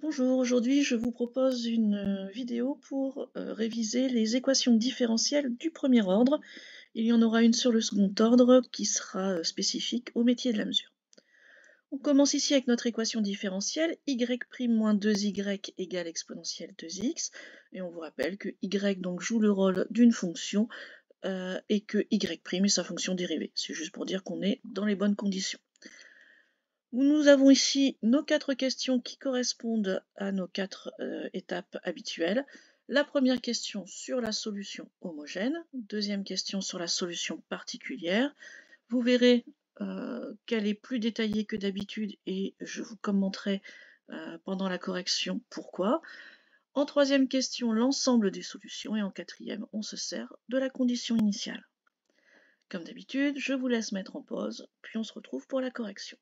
Bonjour, aujourd'hui je vous propose une vidéo pour réviser les équations différentielles du premier ordre. Il y en aura une sur le second ordre qui sera spécifique au métier de la mesure. On commence ici avec notre équation différentielle, y' moins 2y égale exponentielle 2x. Et on vous rappelle que y donc joue le rôle d'une fonction et que y' est sa fonction dérivée. C'est juste pour dire qu'on est dans les bonnes conditions. Nous avons ici nos 4 questions qui correspondent à nos 4 étapes habituelles. La première question sur la solution homogène, deuxième question sur la solution particulière. Vous verrez qu'elle est plus détaillée que d'habitude et je vous commenterai pendant la correction pourquoi. En troisième question, l'ensemble des solutions et en quatrième, on se sert de la condition initiale. Comme d'habitude, je vous laisse mettre en pause, puis on se retrouve pour la correction.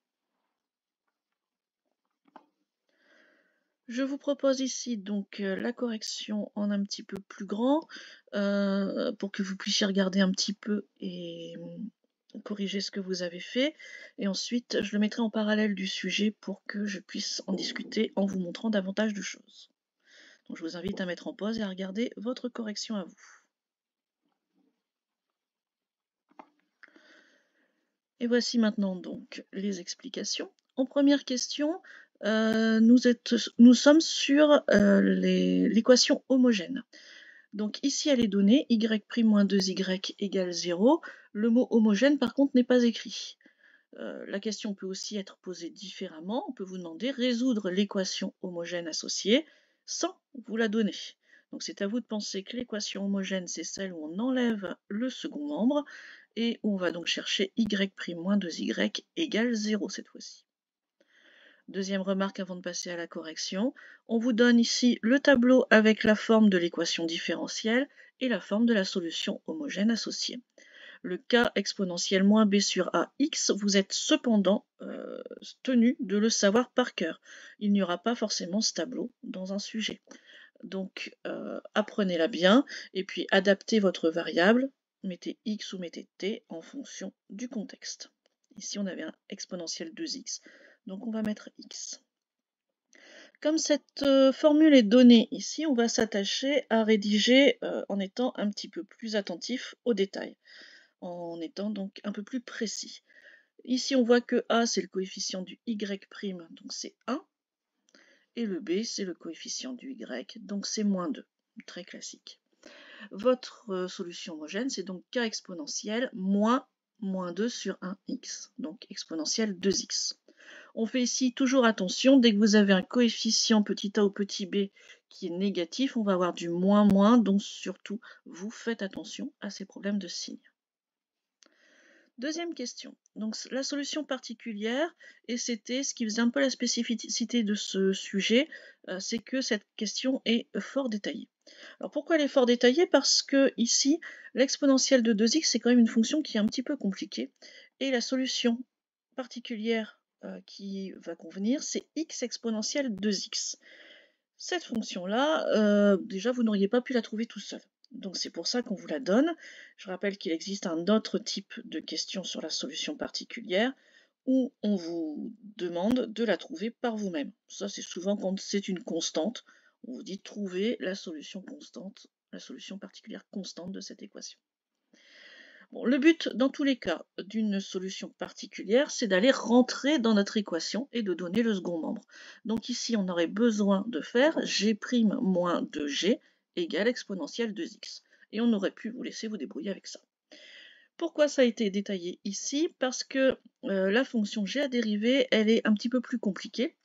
Je vous propose ici donc la correction en un petit peu plus grand pour que vous puissiez regarder un petit peu et corriger ce que vous avez fait. Et ensuite, je le mettrai en parallèle du sujet pour que je puisse en discuter en vous montrant davantage de choses. Donc je vous invite à mettre en pause et à regarder votre correction à vous. Et voici maintenant donc les explications. En première question, nous sommes sur l'équation homogène. Donc ici elle est donnée, y' moins 2y égale 0. Le mot homogène par contre n'est pas écrit. La question peut aussi être posée différemment. On peut vous demander résoudre l'équation homogène associée sans vous la donner. Donc c'est à vous de penser que l'équation homogène c'est celle où on enlève le second membre et où on va donc chercher y' moins 2y égale 0 cette fois-ci. Deuxième remarque avant de passer à la correction, on vous donne ici le tableau avec la forme de l'équation différentielle et la forme de la solution homogène associée. Le cas exponentielle moins b sur ax, vous êtes cependant tenu de le savoir par cœur. Il n'y aura pas forcément ce tableau dans un sujet. Donc apprenez-la bien et puis adaptez votre variable, mettez x ou mettez t en fonction du contexte. Ici on avait un exponentielle 2x, donc on va mettre x. Comme cette formule est donnée ici, on va s'attacher à rédiger en étant un petit peu plus attentif aux détails, en étant donc un peu plus précis. Ici on voit que a c'est le coefficient du y', donc c'est 1, et le b c'est le coefficient du y, donc c'est moins 2, très classique. Votre solution homogène c'est donc k exponentielle moins 2 sur 1x, donc exponentielle 2x. On fait ici toujours attention, dès que vous avez un coefficient petit a ou petit b qui est négatif, on va avoir du moins, donc surtout, vous faites attention à ces problèmes de signes. Deuxième question, donc la solution particulière, et c'était ce qui faisait un peu la spécificité de ce sujet, c'est que cette question est fort détaillée. Alors pourquoi elle est fort détaillée? Parce que ici, l'exponentielle de 2x, c'est quand même une fonction qui est un petit peu compliquée, et la solution particulière qui va convenir, c'est x exponentielle 2x. Cette fonction-là, déjà, vous n'auriez pas pu la trouver tout seul. Donc c'est pour ça qu'on vous la donne. Je rappelle qu'il existe un autre type de question sur la solution particulière où on vous demande de la trouver par vous-même. Ça, c'est souvent quand c'est une constante. On vous dit trouver la solution constante, la solution particulière constante de cette équation. Bon, le but, dans tous les cas, d'une solution particulière, c'est d'aller rentrer dans notre équation et de donner le second membre. Donc ici, on aurait besoin de faire g' moins 2g égale exponentielle 2x. Et on aurait pu vous laisser vous débrouiller avec ça. Pourquoi ça a été détaillé ici? Parce que la fonction g à dériver, elle est un petit peu plus compliquée.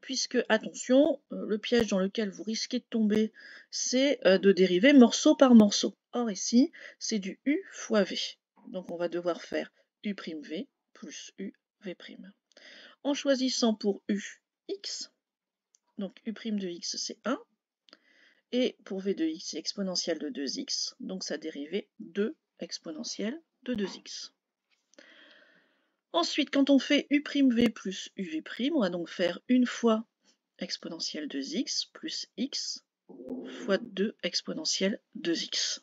Puisque, attention, le piège dans lequel vous risquez de tomber, c'est de dériver morceau par morceau. Or ici, c'est du u fois v. Donc on va devoir faire u'v plus uv'. En choisissant pour u x, donc u' de x c'est 1, et pour v de x c'est exponentielle de 2x, donc sa dérivée 2 exponentielle de 2x. Ensuite, quand on fait u'v plus uv', on va donc faire une fois exponentielle 2x plus x fois 2 exponentielle 2x.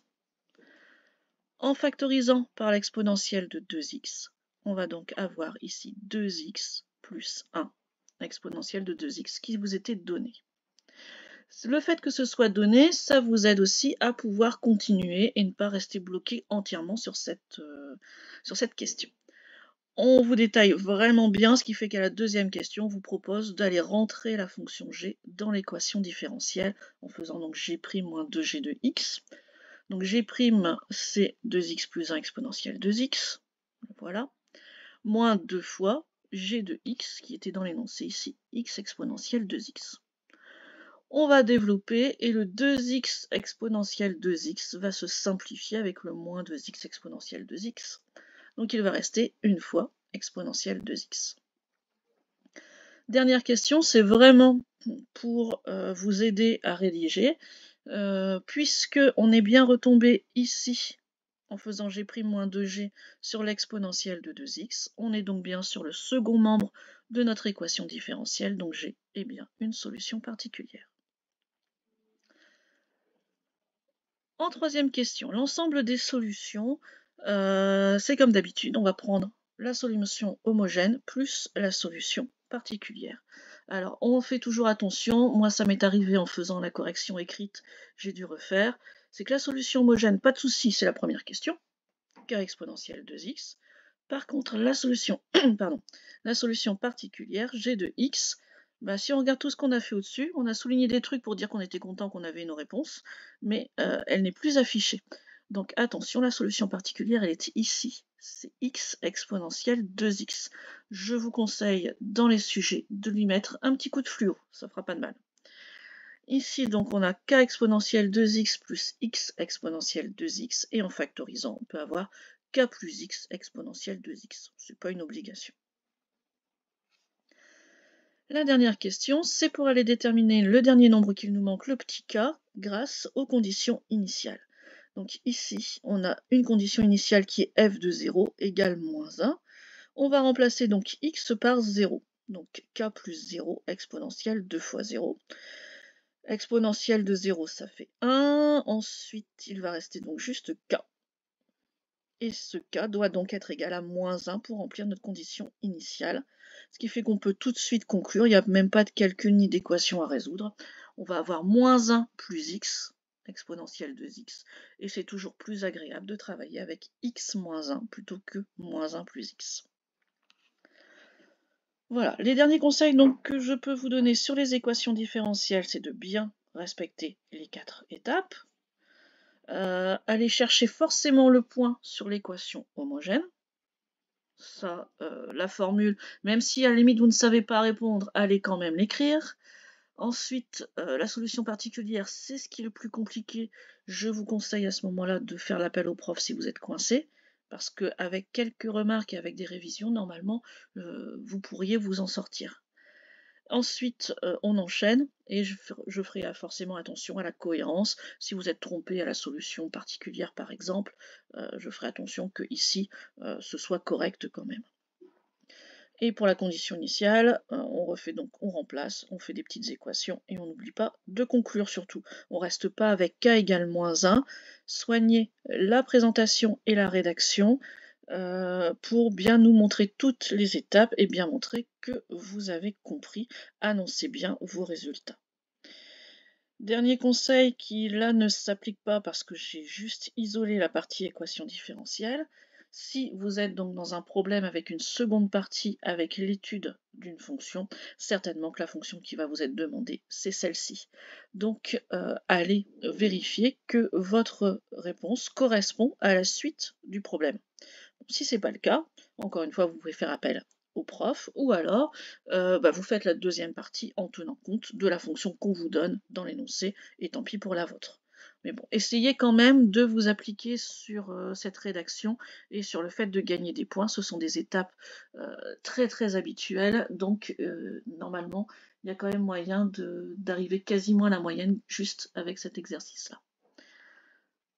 En factorisant par l'exponentielle de 2x, on va donc avoir ici 2x plus 1 exponentielle de 2x qui vous était donné. Le fait que ce soit donné, ça vous aide aussi à pouvoir continuer et ne pas rester bloqué entièrement sur cette question. On vous détaille vraiment bien, ce qui fait qu'à la deuxième question, on vous propose d'aller rentrer la fonction g dans l'équation différentielle en faisant donc g' moins 2g de x. Donc g', c'est 2x plus 1 exponentielle 2x, voilà, moins 2 fois g de x, qui était dans l'énoncé ici, x exponentielle 2x. On va développer et le 2x exponentielle 2x va se simplifier avec le moins 2x exponentielle 2x. Donc il va rester une fois exponentielle 2x. Dernière question, c'est vraiment pour vous aider à rédiger, puisque on est bien retombé ici en faisant g' moins 2g sur l'exponentielle de 2x, on est donc bien sur le second membre de notre équation différentielle, donc g est bien une solution particulière. En troisième question, l'ensemble des solutions, c'est comme d'habitude, on va prendre la solution homogène plus la solution particulière. Alors, on fait toujours attention, moi ça m'est arrivé en faisant la correction écrite, j'ai dû refaire, c'est que la solution homogène, pas de souci, c'est la première question, k exponentielle 2x. Par contre, la solution, pardon, la solution particulière, g de x, bah, si on regarde tout ce qu'on a fait au-dessus, on a souligné des trucs pour dire qu'on était content qu'on avait nos réponses, mais elle n'est plus affichée. Donc attention, la solution particulière, elle est ici. C'est x exponentielle 2x. Je vous conseille, dans les sujets, de lui mettre un petit coup de fluo, ça fera pas de mal. Ici, donc, on a k exponentielle 2x plus x exponentielle 2x, et en factorisant, on peut avoir k plus x exponentielle 2x. Ce n'est pas une obligation. La dernière question, c'est pour aller déterminer le dernier nombre qu'il nous manque, le petit k, grâce aux conditions initiales. Donc ici, on a une condition initiale qui est f de 0 égale moins 1. On va remplacer donc x par 0. Donc k plus 0 exponentielle 2 fois 0. Exponentielle de 0, ça fait 1. Ensuite, il va rester donc juste k. Et ce k doit donc être égal à moins 1 pour remplir notre condition initiale. Ce qui fait qu'on peut tout de suite conclure, il n'y a même pas de calcul ni d'équation à résoudre. On va avoir moins 1 plus x, exponentielle de x, et c'est toujours plus agréable de travailler avec x moins 1 plutôt que moins 1 plus x. Voilà, les derniers conseils donc, que je peux vous donner sur les équations différentielles, c'est de bien respecter les 4 étapes. Aller chercher forcément le point sur l'équation homogène. Ça, la formule, même si à la limite vous ne savez pas répondre, allez quand même l'écrire. Ensuite, la solution particulière, c'est ce qui est le plus compliqué. Je vous conseille à ce moment-là de faire l'appel au prof si vous êtes coincé, parce qu'avec quelques remarques et avec des révisions, normalement, vous pourriez vous en sortir. Ensuite, on enchaîne et je ferai forcément attention à la cohérence. Si vous êtes trompé à la solution particulière, par exemple, je ferai attention que ici, ce soit correct quand même. Et pour la condition initiale, on refait donc, on remplace, on fait des petites équations et on n'oublie pas de conclure surtout. On ne reste pas avec k égale moins 1. Soignez la présentation et la rédaction pour bien nous montrer toutes les étapes et bien montrer que vous avez compris. Annoncez bien vos résultats. Dernier conseil qui là ne s'applique pas parce que j'ai juste isolé la partie équation différentielle. Si vous êtes donc dans un problème avec une seconde partie avec l'étude d'une fonction, certainement que la fonction qui va vous être demandée, c'est celle-ci. Donc allez vérifier que votre réponse correspond à la suite du problème. Si ce n'est pas le cas, encore une fois, vous pouvez faire appel au prof, ou alors vous faites la deuxième partie en tenant compte de la fonction qu'on vous donne dans l'énoncé, et tant pis pour la vôtre. Mais bon, essayez quand même de vous appliquer sur cette rédaction et sur le fait de gagner des points. Ce sont des étapes très très habituelles, donc normalement, il y a quand même moyen d'arriver quasiment à la moyenne juste avec cet exercice-là.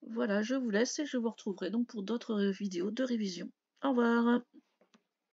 Voilà, je vous laisse et je vous retrouverai donc pour d'autres vidéos de révision. Au revoir.